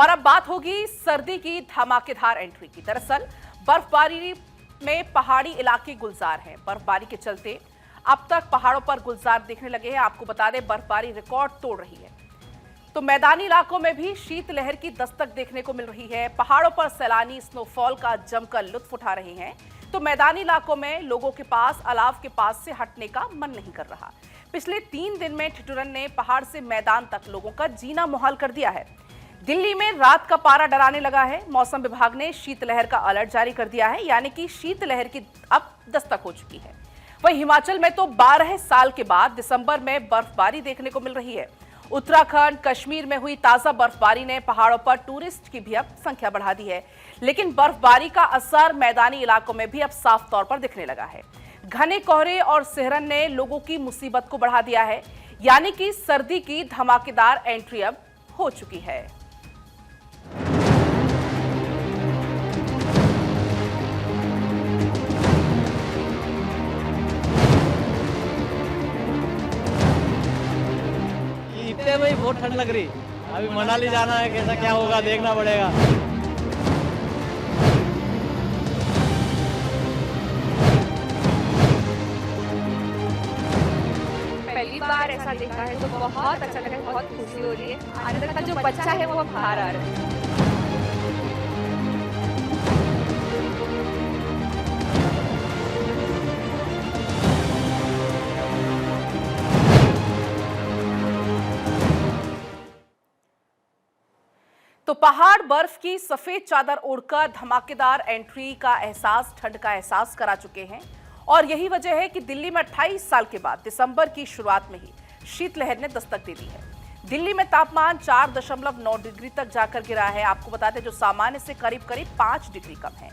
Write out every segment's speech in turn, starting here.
और अब बात होगी सर्दी की धमाकेदार एंट्री की। दरअसल बर्फबारी में पहाड़ी इलाके गुलजार हैं। बर्फबारी के चलते अब तक पहाड़ों पर गुलजार दिखने लगे हैं। आपको बता दें, बर्फबारी रिकॉर्ड तोड़ रही है, तो मैदानी इलाकों में भी शीतलहर की दस्तक देखने को मिल रही है। पहाड़ों पर सैलानी स्नोफॉल का जमकर लुत्फ उठा रहे हैं, तो मैदानी इलाकों में लोगों के पास अलाव के पास से हटने का मन नहीं कर रहा। पिछले 3 दिन में ठिठुरन ने पहाड़ से मैदान तक लोगों का जीना मुहाल कर दिया है। दिल्ली में रात का पारा डराने लगा है। मौसम विभाग ने शीतलहर का अलर्ट जारी कर दिया है, यानी कि शीतलहर की अब दस्तक हो चुकी है। वहीं हिमाचल में तो 12 साल के बाद दिसंबर में बर्फबारी देखने को मिल रही है। उत्तराखंड, कश्मीर में हुई ताजा बर्फबारी ने पहाड़ों पर टूरिस्ट की भी अब संख्या बढ़ा दी है, लेकिन बर्फबारी का असर मैदानी इलाकों में भी अब साफ तौर पर दिखने लगा है। घने कोहरे और सिहरन ने लोगों की मुसीबत को बढ़ा दिया है, यानी कि सर्दी की धमाकेदार एंट्री अब हो चुकी है। इतने में ही बहुत ठंड लग रही। अभी मनाली जाना है, कैसा क्या होगा देखना पड़ेगा। पहली बार ऐसा देखा है तो बहुत अच्छा लगा, बहुत खुशी हो रही है। अंदर का जो बच्चा है वो बाहर आ रहा है। तो पहाड़ बर्फ की सफेद चादर ओढ़कर धमाकेदार एंट्री का एहसास, ठंड का एहसास करा चुके हैं। और यही वजह है कि दिल्ली में 28 साल के बाद दिसंबर की शुरुआत में ही शीतलहर ने दस्तक दे दी है। दिल्ली में तापमान 4.9 डिग्री तक जाकर गिरा है। आपको बता दें, जो सामान्य से करीब 5 डिग्री कम है।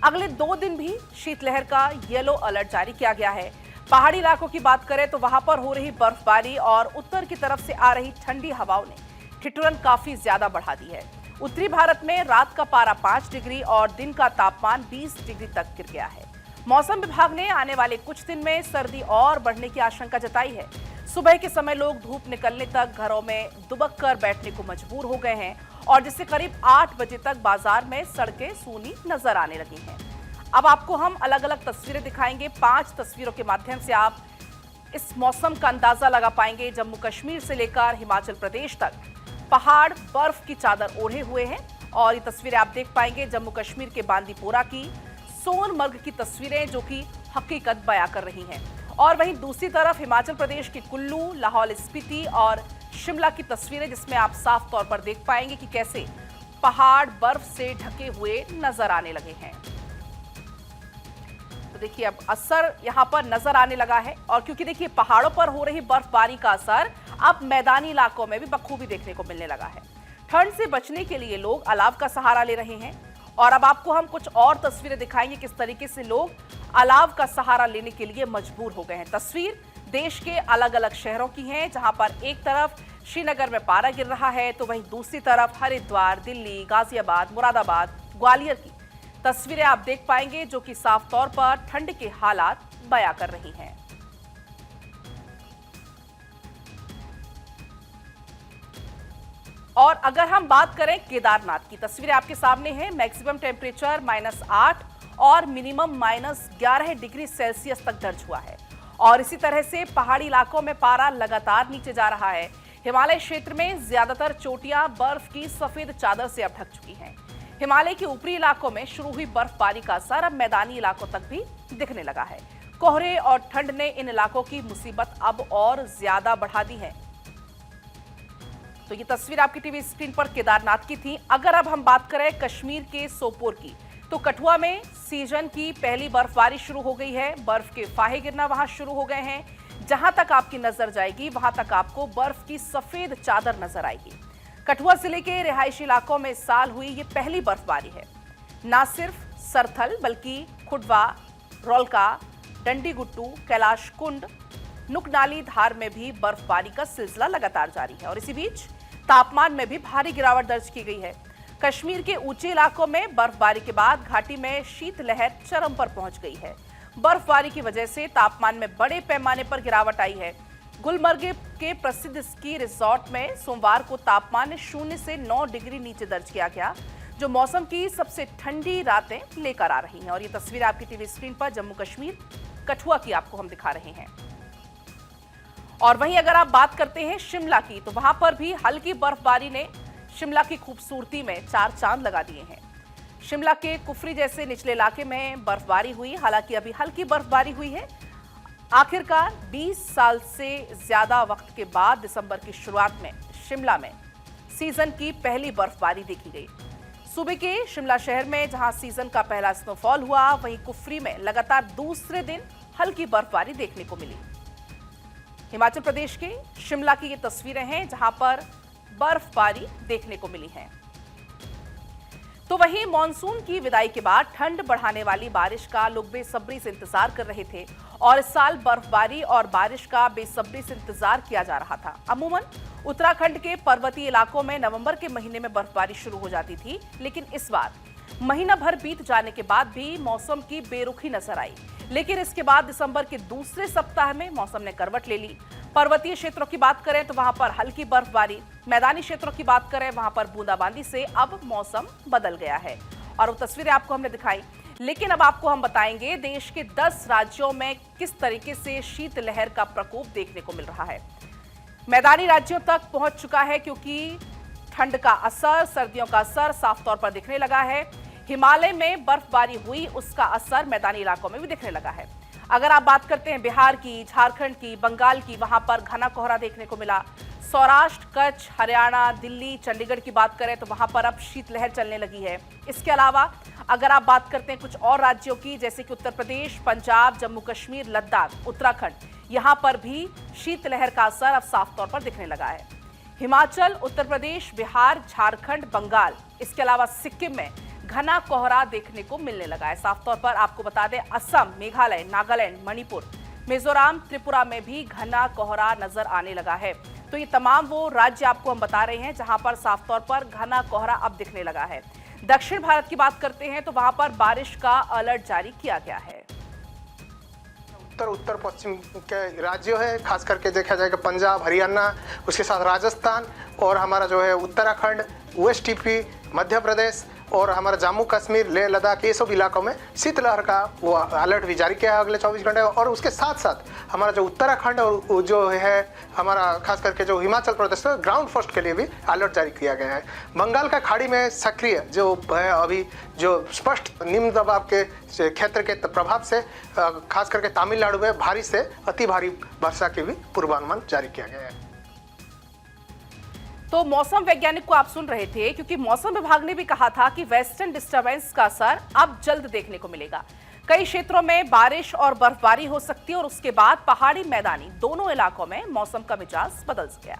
अगले 2 दिन भी शीतलहर का येलो अलर्ट जारी किया गया है। पहाड़ी इलाकों की बात करें तो वहां पर हो रही बर्फबारी और उत्तर की तरफ से आ रही ठंडी हवाओं ने ठिठुरन काफी ज्यादा बढ़ा दी है। उत्तरी भारत में रात का पारा 5 डिग्री और दिन का तापमान 20 डिग्री तक गिर गया है। मौसम विभाग ने आने वाले कुछ दिन में सर्दी और बढ़ने की आशंका जताई है। सुबह के समय लोग धूप निकलने तक घरों में दुबक कर बैठने को मजबूर हो गए हैं, और जिससे करीब 8 बजे तक बाजार में सड़कें सूनी नजर आने लगी हैं। अब आपको हम अलग अलग तस्वीरें दिखाएंगे। 5 तस्वीरों के माध्यम से आप इस मौसम का अंदाजा लगा पाएंगे। जम्मू कश्मीर से लेकर हिमाचल प्रदेश तक पहाड़ बर्फ की चादर ओढ़े हुए हैं, और ये तस्वीरें आप देख पाएंगे जम्मू कश्मीर के बांदीपोरा की, सोनमर्ग की तस्वीरें जो कि हकीकत बयां कर रही हैं। और वहीं दूसरी तरफ हिमाचल प्रदेश के कुल्लू, लाहौल स्पीति और शिमला की तस्वीरें, जिसमें आप साफ तौर पर देख पाएंगे कि कैसे पहाड़ बर्फ से ढके हुए नजर आने लगे हैं। तो देखिए, अब असर यहां पर नजर आने लगा है, और क्योंकि देखिए पहाड़ों पर हो रही बर्फबारी का असर अब मैदानी इलाकों में भी बखूबी देखने को मिलने लगा है। ठंड से बचने के लिए लोग अलाव का सहारा ले रहे हैं, और अब आपको हम कुछ और तस्वीरें दिखाएंगे किस तरीके से लोग अलाव का सहारा लेने के लिए मजबूर हो गए हैं। तस्वीर देश के अलग अलग शहरों की है, जहां पर एक तरफ श्रीनगर में पारा गिर रहा है, तो वहीं दूसरी तरफ हरिद्वार, दिल्ली, गाजियाबाद, मुरादाबाद, ग्वालियर की तस्वीरें आप देख पाएंगे, जो कि साफ तौर पर ठंड के हालात बयां कर रही हैं। और अगर हम बात करें केदारनाथ की, तस्वीरें आपके सामने हैं। मैक्सिमम टेम्परेचर -8 और मिनिमम -11 डिग्री सेल्सियस तक दर्ज हुआ है, और इसी तरह से पहाड़ी इलाकों में पारा लगातार नीचे जा रहा है। हिमालय क्षेत्र में ज्यादातर चोटियां बर्फ की सफेद चादर से अब ढक चुकी हैं। हिमालय के ऊपरी इलाकों में शुरू हुई बर्फबारी का असर अब मैदानी इलाकों तक भी दिखने लगा है। कोहरे और ठंड ने इन इलाकों की मुसीबत अब और ज्यादा बढ़ा दी है। तो ये तस्वीर आपकी टीवी स्क्रीन पर केदारनाथ की थी। अगर अब हम बात करें कश्मीर के सोपोर की, तो कठुआ में सीजन की पहली बर्फबारी शुरू हो गई है। बर्फ के फाहे गिरना वहां शुरू हो गए हैं। जहां तक आपकी नजर जाएगी वहां तक आपको बर्फ की सफेद चादर नजर आएगी। कठुआ जिले के रिहायशी इलाकों में इस साल हुई ये पहली बर्फबारी है। न सिर्फ सरथल बल्कि खुडवा, रोलका, डंडीगुट्टू, कैलाश कुंड, नुकनाली, धार में भी बर्फबारी का सिलसिला लगातार जारी है, और इसी बीच तापमान में भी भारी गिरावट दर्ज की गई है। कश्मीर के ऊंचे इलाकों में बर्फबारी के बाद घाटी में शीतलहर चरम पर पहुंच गई है। बर्फबारी की वजह से तापमान में बड़े पैमाने पर गिरावट आई है। गुलमर्ग के प्रसिद्ध स्की रिजॉर्ट में सोमवार को तापमान 0 से 9 डिग्री नीचे दर्ज किया गया, जो मौसम की सबसे ठंडी रातें लेकर आ रही हैं। और ये तस्वीर आपकी टीवी स्क्रीन पर जम्मू कश्मीर कठुआ की आपको हम दिखा रहे हैं। और वहीं अगर आप बात करते हैं शिमला की, तो वहां पर भी हल्की बर्फबारी ने शिमला की खूबसूरती में 4 चांद लगा दिए हैं। शिमला के कुफरी जैसे निचले इलाके में बर्फबारी हुई, हालांकि अभी हल्की बर्फबारी हुई है। आखिरकार 20 साल से ज्यादा वक्त के बाद दिसंबर की शुरुआत में शिमला में सीजन की पहली बर्फबारी देखी गई। सूबे के शिमला शहर में जहां सीजन का पहला स्नोफॉल हुआ, वहीं कुफरी में लगातार दूसरे दिन हल्की बर्फबारी देखने को मिली। हिमाचल प्रदेश के शिमला की ये तस्वीरें हैं जहां पर बर्फबारी देखने को मिली है। तो वहीं मॉनसून की विदाई के बाद ठंड बढ़ाने वाली बारिश का लोग बेसब्री से इंतजार कर रहे थे और इस साल बर्फबारी और बारिश का बेसब्री से इंतजार किया जा रहा था। अमूमन उत्तराखंड के पर्वतीय इलाकों में नवंबर के महीने में बर्फबारी शुरू हो जाती थी, लेकिन इस बार महीना भर बीत जाने के बाद भी मौसम की बेरुखी नजर आई। लेकिन इसके बाद दिसंबर के दूसरे सप्ताह में मौसम ने करवट ले ली। पर्वतीय क्षेत्रों की बात करें तो वहां पर हल्की बर्फबारी, मैदानी क्षेत्रों की बात करें वहां पर बूंदाबांदी से अब मौसम बदल गया है। और वो तस्वीरें आपको हमने दिखाई। लेकिन अब आपको हम बताएंगे देश के 10 राज्यों में किस तरीके से शीतलहर का प्रकोप देखने को मिल रहा है। मैदानी राज्यों तक पहुंच चुका है, क्योंकि ठंड का असर, सर्दियों का असर साफ तौर पर दिखने लगा है। हिमालय में बर्फबारी हुई, उसका असर मैदानी इलाकों में भी दिखने लगा है। अगर आप बात करते हैं बिहार की, झारखंड की, बंगाल की, वहां पर घना कोहरा देखने को मिला। सौराष्ट्र, कच्छ, हरियाणा, दिल्ली, चंडीगढ़ की बात करें तो वहां पर अब शीतलहर चलने लगी है। इसके अलावा अगर आप बात करते हैं कुछ और राज्यों की, जैसे कि उत्तर प्रदेश, पंजाब, जम्मू कश्मीर, लद्दाख, उत्तराखंड, यहां पर भी शीतलहर का असर अब साफ तौर पर दिखने लगा है। हिमाचल, उत्तर प्रदेश, बिहार, झारखंड, बंगाल, इसके अलावा सिक्किम में घना कोहरा देखने को मिलने लगा है। साफ तौर पर आपको बता दें, असम, मेघालय, नागालैंड, मणिपुर, मिजोरम, त्रिपुरा में भी घना कोहरा नजर आने लगा है। तो ये तमाम वो राज्य आपको हम बता रहे हैं जहां पर साफ तौर पर घना कोहरा अब दिखने लगा है। दक्षिण भारत की बात करते हैं तो वहां पर बारिश का अलर्ट जारी किया गया है। उत्तर पश्चिम के राज्यों है, खास करके देखा जाएगा पंजाब, हरियाणा, उसके साथ राजस्थान और हमारा जो है उत्तराखंड, वेस्ट यूपी, मध्य प्रदेश और हमारा जम्मू कश्मीर, लेह लद्दाख, ये सब इलाकों में शीतलहर का वो अलर्ट भी जारी किया है अगले 24 घंटे। और उसके साथ साथ हमारा जो उत्तराखंड और जो है हमारा खास करके जो हिमाचल प्रदेश में ग्राउंड फर्स्ट के लिए भी अलर्ट जारी किया गया है। बंगाल का खाड़ी में सक्रिय जो है अभी जो स्पष्ट निम्न दबाव के क्षेत्र के प्रभाव से खास करके तमिलनाडु में भारी से अति भारी वर्षा की भी पूर्वानुमान जारी किया गया है। तो मौसम वैज्ञानिक को आप सुन रहे थे, क्योंकि मौसम विभाग ने भी कहा था कि वेस्टर्न डिस्टर्बेंस का असर अब जल्द देखने को मिलेगा। कई क्षेत्रों में बारिश और बर्फबारी हो सकती है और उसके बाद पहाड़ी, मैदानी दोनों इलाकों में मौसम का मिजाज बदल गया।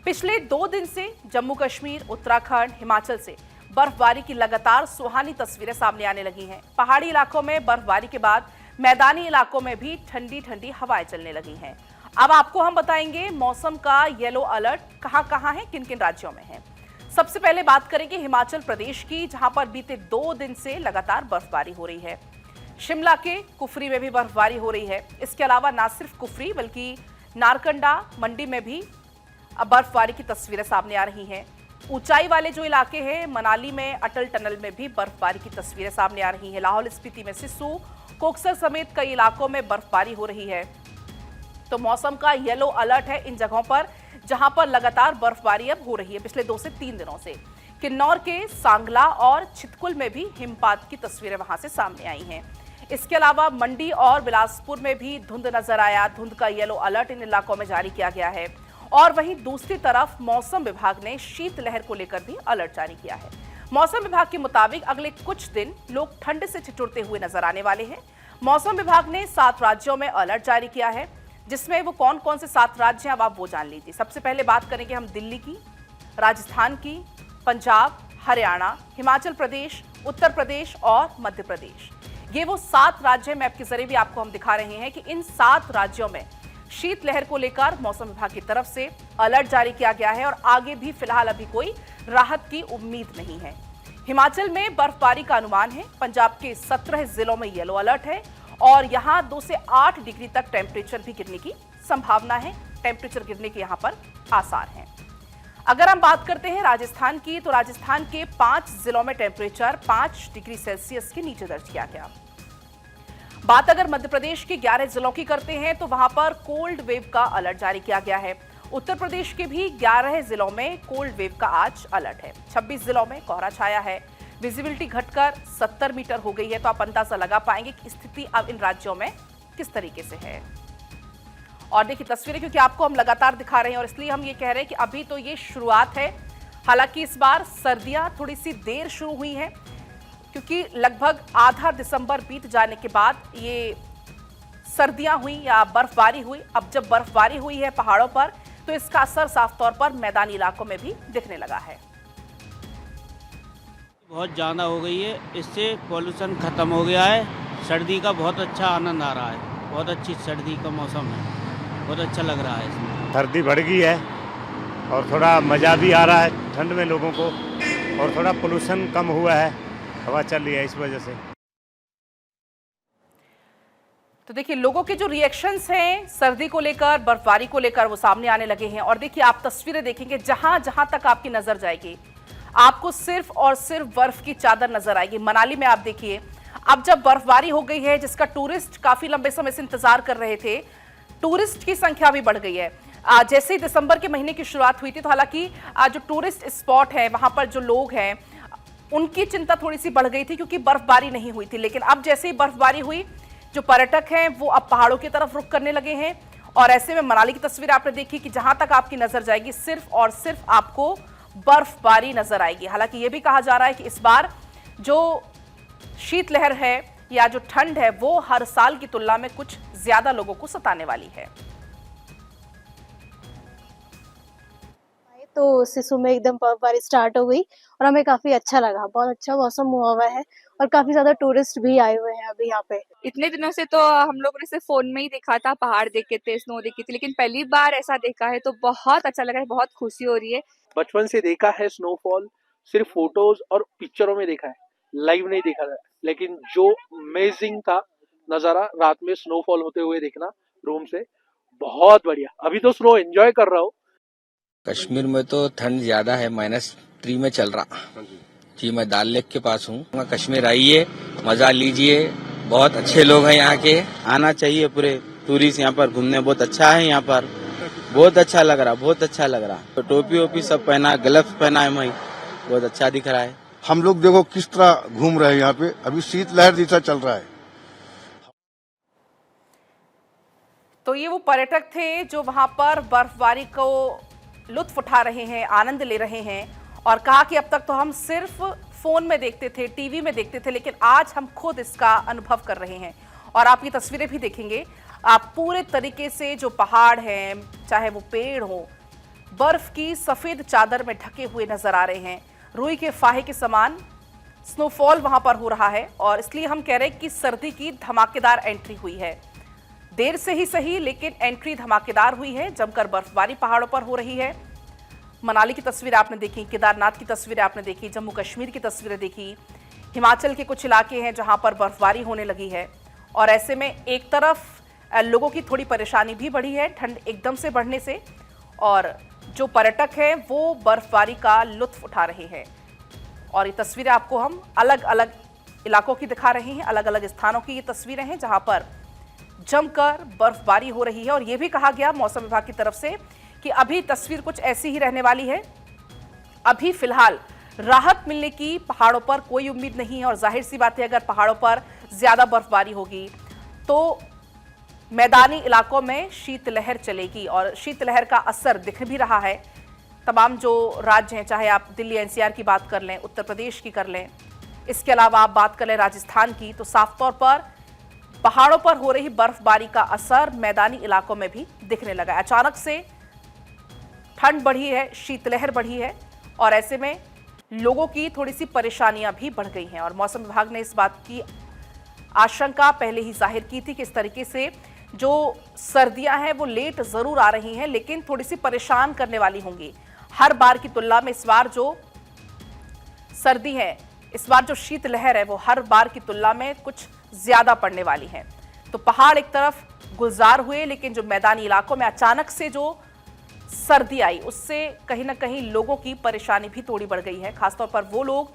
पिछले 2 दिन से जम्मू कश्मीर, उत्तराखंड, हिमाचल से बर्फबारी की लगातार सुहानी तस्वीरें सामने आने लगी हैं। पहाड़ी इलाकों में बर्फबारी के बाद मैदानी इलाकों में भी ठंडी ठंडी हवाएं चलने लगी हैं। अब आपको हम बताएंगे मौसम का येलो अलर्ट कहां है, किन किन राज्यों में है। सबसे पहले बात करेंगे हिमाचल प्रदेश की, जहां पर बीते 2 दिन से लगातार बर्फबारी हो रही है। शिमला के कुफरी में भी बर्फबारी हो रही है। इसके अलावा न सिर्फ कुफरी बल्कि नारकंडा, मंडी में भी अब बर्फबारी की तस्वीरें सामने आ रही हैं। ऊंचाई वाले जो इलाके हैं, मनाली में अटल टनल में भी बर्फबारी की तस्वीरें सामने आ रही हैं। लाहौल स्पीति में सिस्सू, कोकसर समेत कई इलाकों में बर्फबारी हो रही है। तो मौसम का येलो अलर्ट है इन जगहों पर जहां पर लगातार बर्फबारी अब हो रही है पिछले 2 से 3 दिनों से। किन्नौर के सांगला और छितकुल में भी हिमपात की तस्वीरें वहां से सामने आई हैं। इसके अलावा मंडी और बिलासपुर में भी धुंध नजर आया। धुंध का येलो अलर्ट इन इलाकों में जारी किया गया है। और वहीं दूसरी तरफ मौसम विभाग ने शीतलहर को लेकर भी अलर्ट जारी किया है। मौसम विभाग के मुताबिक अगले कुछ दिन लोग ठंड से ठिठुरते हुए नजर आने वाले हैं। मौसम विभाग ने 7 राज्यों में अलर्ट जारी किया है, जिसमें वो कौन कौन से 7 राज्य हैं अब आप वो जान लीजिए। सबसे पहले बात करेंगे हम दिल्ली की, राजस्थान की, पंजाब, हरियाणा, हिमाचल प्रदेश, उत्तर प्रदेश और मध्य प्रदेश। ये वो 7 राज्य मैप के जरिए भी आपको हम दिखा रहे हैं कि इन 7 राज्यों में शीतलहर को लेकर मौसम विभाग की तरफ से अलर्ट जारी किया गया है और आगे भी फिलहाल अभी कोई राहत की उम्मीद नहीं है। हिमाचल में बर्फबारी का अनुमान है। पंजाब के 17 जिलों में येलो अलर्ट है और यहां 2 से 8 डिग्री तक टेम्परेचर भी गिरने की संभावना है। टेम्परेचर गिरने के यहाँ पर आसार हैं। अगर हम बात करते हैं राजस्थान की, तो राजस्थान के 5 जिलों में टेम्परेचर 5 डिग्री सेल्सियस के नीचे दर्ज किया गया। बात अगर मध्य प्रदेश के 11 जिलों की करते हैं तो वहां पर कोल्ड वेव का अलर्ट जारी किया गया है। उत्तर प्रदेश के भी 11 जिलों में कोल्ड वेव का आज अलर्ट है। 26 जिलों में कोहरा छाया है। विजिबिलिटी घटकर 70 मीटर हो गई है। तो आप अंदाजा लगा पाएंगे कि स्थिति अब इन राज्यों में किस तरीके से है। और देखिए तस्वीरें, क्योंकि आपको हम लगातार दिखा रहे हैं और इसलिए हम ये कह रहे हैं कि अभी तो ये शुरुआत है। हालांकि इस बार सर्दियां थोड़ी सी देर शुरू हुई हैं, क्योंकि लगभग आधा दिसंबर बीत जाने के बाद ये सर्दियां हुई या बर्फबारी हुई। अब जब बर्फबारी हुई है पहाड़ों पर, तो इसका असर साफ तौर पर मैदानी इलाकों में भी दिखने लगा है। बहुत ज़्यादा हो गई है, इससे पॉल्यूशन खत्म हो गया है। सर्दी का बहुत अच्छा आनंद आ रहा है। बहुत अच्छी सर्दी का मौसम है, बहुत अच्छा लग रहा है इसमें। सर्दी बढ़ गई है और थोड़ा मज़ा भी आ रहा है ठंड में लोगों को, और थोड़ा पोल्यूशन कम हुआ है, हवा चल रही है इस वजह से। तो देखिए लोगों के जो रिएक्शंस हैं सर्दी को लेकर, बर्फबारी को लेकर, वो सामने आने लगे हैं। और देखिए आप तस्वीरें देखेंगे, जहां जहां तक आपकी नजर जाएगी आपको सिर्फ और सिर्फ बर्फ की चादर नजर आएगी। मनाली में आप देखिए, अब जब बर्फबारी हो गई है, जिसका टूरिस्ट काफी लंबे समय से इंतजार कर रहे थे, टूरिस्ट की संख्या भी बढ़ गई है। जैसे ही दिसंबर के महीने की शुरुआत हुई थी, तो हालांकि जो टूरिस्ट स्पॉट है वहां पर जो लोग हैं उनकी चिंता थोड़ी सी बढ़ गई थी, क्योंकि बर्फबारी नहीं हुई थी। लेकिन अब जैसे ही बर्फबारी हुई, जो पर्यटक हैं वो अब पहाड़ों की तरफ रुख करने लगे हैं। और ऐसे में मनाली की तस्वीर आपने देखी कि जहां तक आपकी नजर जाएगी सिर्फ और सिर्फ आपको बर्फबारी नजर आएगी। हालांकि ये भी कहा जा रहा है कि इस बार जो शीतलहर है या जो ठंड है वो हर साल की तुलना में कुछ ज्यादा लोगों को सताने वाली है। तो सिसु में एकदम बर्फबारी स्टार्ट हो गई और हमें काफी अच्छा लगा। बहुत अच्छा मौसम हुआ हुआ है और काफी ज्यादा टूरिस्ट भी आए हुए हैं अभी यहाँ पे। इतने दिनों से तो हम लोगों ने सिर्फ फोन में ही देखा था, पहाड़ देखे थे, स्नो देखी थी, लेकिन पहली बार ऐसा देखा है तो बहुत अच्छा लगा है, बहुत खुशी हो रही है। बचपन से देखा है स्नोफॉल, सिर्फ फोटोज और पिक्चरों में देखा है, लाइव नहीं देखा था। लेकिन जो अमेजिंग था नजारा रात में स्नोफॉल होते हुए देखना रूम से, बहुत बढ़िया। अभी तो स्नो एंजॉय कर रहा हूँ। कश्मीर में तो ठंड ज्यादा है, -3 में चल रहा जी। मैं दाल लेक के पास हूँ। कश्मीर आइए, मजा लीजिए, बहुत अच्छे लोग हैं यहाँ के। आना चाहिए पूरे टूरिस्ट यहाँ पर घूमने, बहुत अच्छा है यहाँ पर, बहुत अच्छा लग रहा, बहुत अच्छा लग रहा। तो टोपी वोपी सब पहना, ग्लव्स पहना है, मैं बहुत अच्छा दिख रहा है। हम लोग देखो किस तरह घूम रहे हैं यहाँ पे, अभी शीतलहर जैसा चल रहा है। तो ये वो पर्यटक थे जो वहां पर बर्फबारी को लुत्फ उठा रहे हैं, आनंद ले रहे हैं, और कहा कि अब तक तो हम सिर्फ फोन में देखते थे, टीवी में देखते थे, लेकिन आज हम खुद इसका अनुभव कर रहे हैं। और आप ये तस्वीरें भी देखेंगे, आप पूरे तरीके से जो पहाड़ हैं, चाहे वो पेड़ हो, बर्फ की सफेद चादर में ढके हुए नजर आ रहे हैं। रुई के फाहे के समान स्नोफॉल वहां पर हो रहा है, और इसलिए हम कह रहे हैं कि सर्दी की धमाकेदार एंट्री हुई है। देर से ही सही, लेकिन एंट्री धमाकेदार हुई है। जमकर बर्फबारी पहाड़ों पर हो रही है। मनाली की तस्वीर आपने देखी, केदारनाथ की तस्वीरें आपने देखी, जम्मू कश्मीर की तस्वीरें देखी, हिमाचल के कुछ इलाके हैं जहां पर बर्फबारी होने लगी है। और ऐसे में एक तरफ लोगों की थोड़ी परेशानी भी बढ़ी है ठंड एकदम से बढ़ने से, और जो पर्यटक हैं वो बर्फबारी का लुत्फ उठा रहे हैं। और ये तस्वीरें आपको हम अलग अलग इलाकों की दिखा रहे हैं, अलग अलग स्थानों की ये तस्वीरें हैं जहां पर जमकर बर्फबारी हो रही है। और ये भी कहा गया मौसम विभाग की तरफ से कि अभी तस्वीर कुछ ऐसी ही रहने वाली है। अभी फिलहाल राहत मिलने की पहाड़ों पर कोई उम्मीद नहीं है, और जाहिर सी बात है अगर पहाड़ों पर ज्यादा बर्फबारी होगी तो मैदानी इलाकों में शीतलहर चलेगी, और शीतलहर का असर दिख भी रहा है। तमाम जो राज्य हैं, चाहे आप दिल्ली एनसीआर की बात कर लें, उत्तर प्रदेश की कर लें, इसके अलावा आप बात कर लें राजस्थान की, तो साफ तौर पर पहाड़ों पर हो रही बर्फबारी का असर मैदानी इलाकों में भी दिखने लगा है। अचानक से ठंड बढ़ी है, शीतलहर बढ़ी है, और ऐसे में लोगों की थोड़ी सी परेशानियां भी बढ़ गई हैं। और मौसम विभाग ने इस बात की आशंका पहले ही जाहिर की थी कि इस तरीके से जो सर्दियां हैं वो लेट जरूर आ रही हैं, लेकिन थोड़ी सी परेशान करने वाली होंगी। हर बार की तुलना में इस बार जो सर्दी है, इस बार जो शीतलहर है, वो हर बार की तुलना में कुछ ज्यादा पड़ने वाली है। तो पहाड़ एक तरफ गुलजार हुए, लेकिन जो मैदानी इलाकों में अचानक से जो सर्दी आई उससे कहीं ना कहीं लोगों की परेशानी भी थोड़ी बढ़ गई है। खासतौर पर वो लोग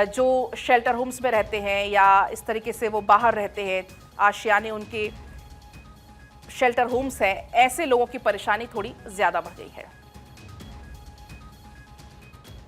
जो शेल्टर होम्स में रहते हैं या इस तरीके से वो बाहर रहते हैं, आशियाने उनके शेल्टर होम्स हैं, ऐसे लोगों की परेशानी थोड़ी ज्यादा बढ़ गई है।